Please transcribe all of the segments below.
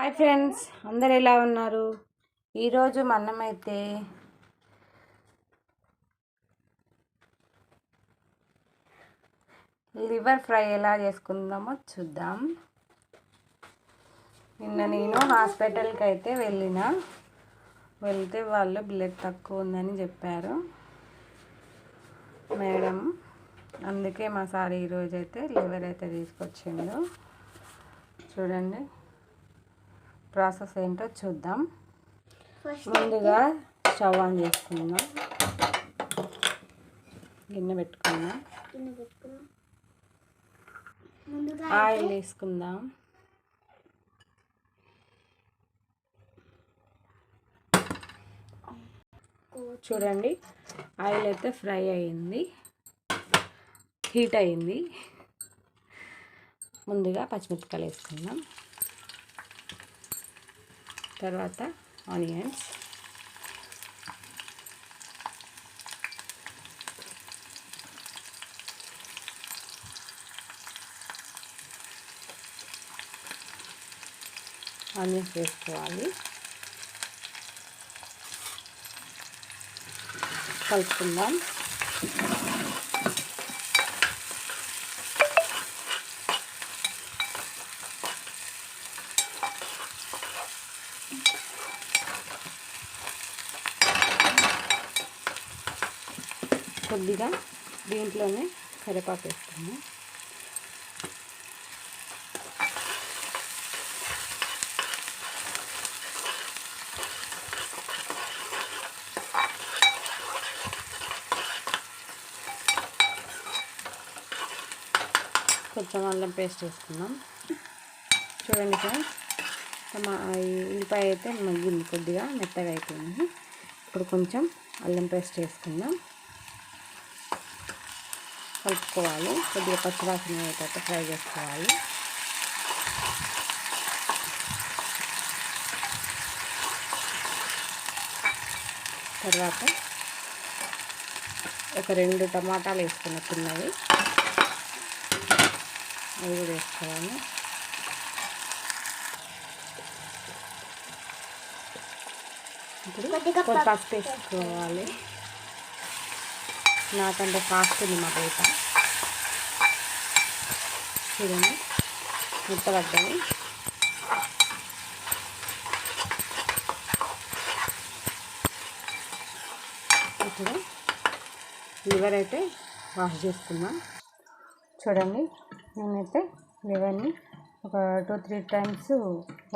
Hi friends, అందరు ఎలా ఉన్నారు? ఈరోజు మనమైతే లివర్ ఫ్రై ఎలా చేసుకుందామో చూద్దాం. నిన్న నేను హాస్పిటల్కి అయితే వెళ్తే వాళ్ళు బ్లడ్ తక్కువ ఉందని చెప్పారు మేడం. అందుకే మా సార్ ఈరోజు అయితే లివర్ అయితే తీసుకొచ్చిండు. చూడండి, ప్రాసెస్ ఏంటో చూద్దాం. ముందుగా స్టవ్ ఆన్ చేసుకుందాం, గిన్నె పెట్టుకుందాం, ఆయిల్ వేసుకుందాం. చూడండి, ఆయిల్ అయితే ఫ్రై అయింది, హీట్ అయింది. ముందుగా పచ్చిమిరపకాయలు వేసుకుందాం, తర్వాత ఆనియన్స్, ఆనియన్స్ వేసుకోవాలి, కలుపుకుందాం. కొద్దిగా దీంట్లోనే కరివేపాకు వేస్తాము. కొంచెం అల్లం పేస్ట్ వేసుకుందాం. చూడండి ఫ్రెండ్స్, ఉల్లిపాయ అయితే మగ్గింది, కొద్దిగా మెత్తగా అయిపోయింది. ఇప్పుడు కొంచెం అల్లం పేస్ట్ వేసుకుందాం, కలుపుకోవాలి. కొద్దిగా పచ్చివాసన అయ్యేటట్టు ఫ్రై చేసుకోవాలి. తర్వాత ఒక 2 టమాటాలు వేసుకున్న చిన్నవి, అవి కూడా వేసుకోవాలి. ఇప్పుడు పసుపు వేసుకోవాలి. నాకంటే ఫాస్ట్ ఉంది మా బయట. చూడండి, ముట్టబడ్డది. ఇప్పుడు లివర్ అయితే వాష్ చేసుకుందాం. చూడండి, నేనైతే లివర్ని ఒక 2-3 టైమ్స్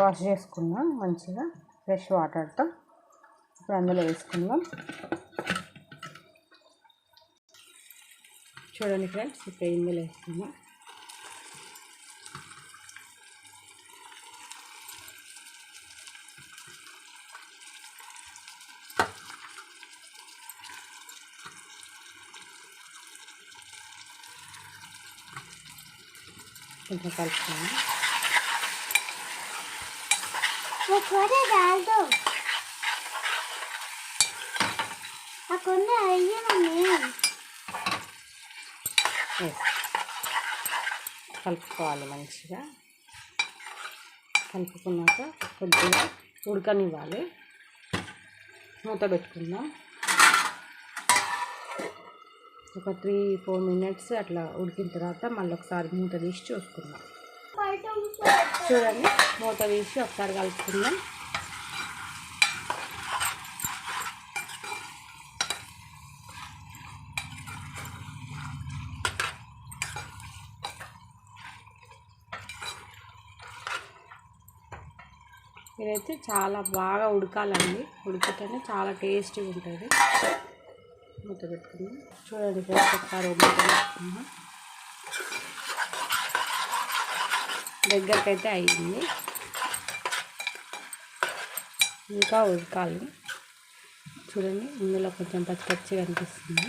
వాష్ చేసుకున్నాం మంచిగా ఫ్రెష్ వాటర్తో. ఇప్పుడు అందులో వేసుకుందాం. చూడండి ఫ్రెండ్స్, ఇప్పుడు ఇందులో వేసుకుందాం. కొంచెం కలుపుకుందాం. కలుపుకోవాలి మంచిగా. కలుపుకున్నాక కొద్దిగా ఉడకనివ్వాలి. మూత పెట్టుకుందాం. ఒక 3-4 మినిట్స్ అట్లా ఉడికిన తర్వాత మళ్ళీ ఒకసారి మూత తీసి చూసుకుందాం. చూడండి, మూత తీసి ఒకసారి కలుపుకుందాం. ఇదైతే చాలా బాగా ఉడకాలండి, ఉడికితేనే చాలా టేస్టీగా ఉంటుంది. మూత పెట్టుకుందాం. చూడండి ఫ్రెండ్స్, ఒకసారి మూత పెట్టుకుందాం. దగ్గరకైతే అయ్యింది, ఇంకా ఉడకాలి. చూడండి, ఇందులో కొంచెం పచ్చిగా అనిపిస్తుంది.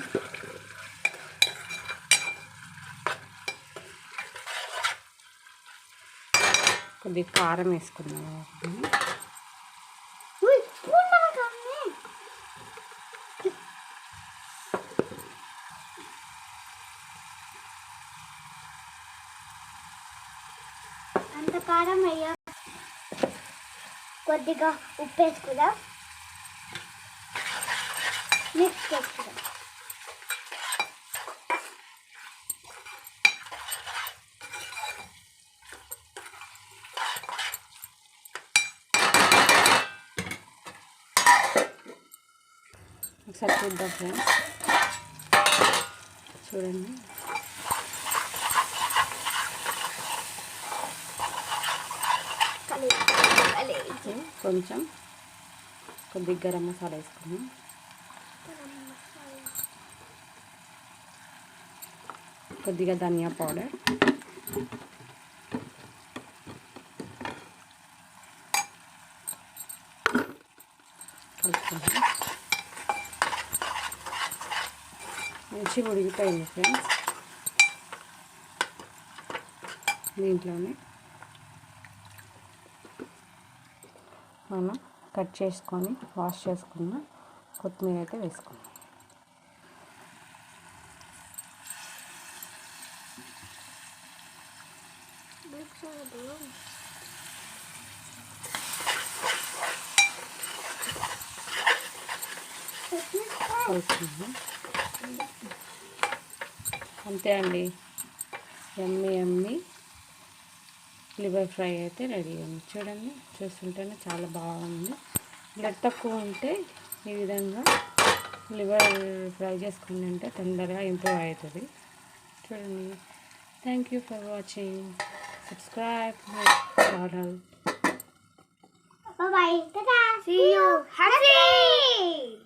కొద్దిగా కారం వేసుకున్నాము. కారం అయ్యా. కొద్దిగా ఉప్పు వేసుకుందాం, మిక్స్ చేసుకుందాం. ఒకసారి చూద్దాం ఫ్రెండ్స్, చూడండి. కొంచెం కొద్దిగా గరం మసాలా వేసుకున్నాం, కొద్దిగా ధనియా పౌడర్, కలుపుకుందాం. మంచిగా ఉడికిపోయింది ఫ్రెండ్స్. దీంట్లోనే మనం కట్ చేసుకొని వాష్ చేసుకున్న కొత్తిమీర అయితే వేసుకున్నాం. కలుపుకున్నాం. అంతే అండి, యమ్మీ యమ్మీ లివర్ ఫ్రై అయితే రెడీ అయింది. చూడండి, చూస్తుంటేనే చాలా బాగుంది. బ్లడ్ తక్కువ ఉంటే ఈ విధంగా లివర్ ఫ్రై చేసుకుని ఉంటే తొందరగా ఇంప్రూవ్ అవుతుంది. చూడండి. Thank you for watching. Subscribe my channel. Bye bye. Ta-da. See you. Happy.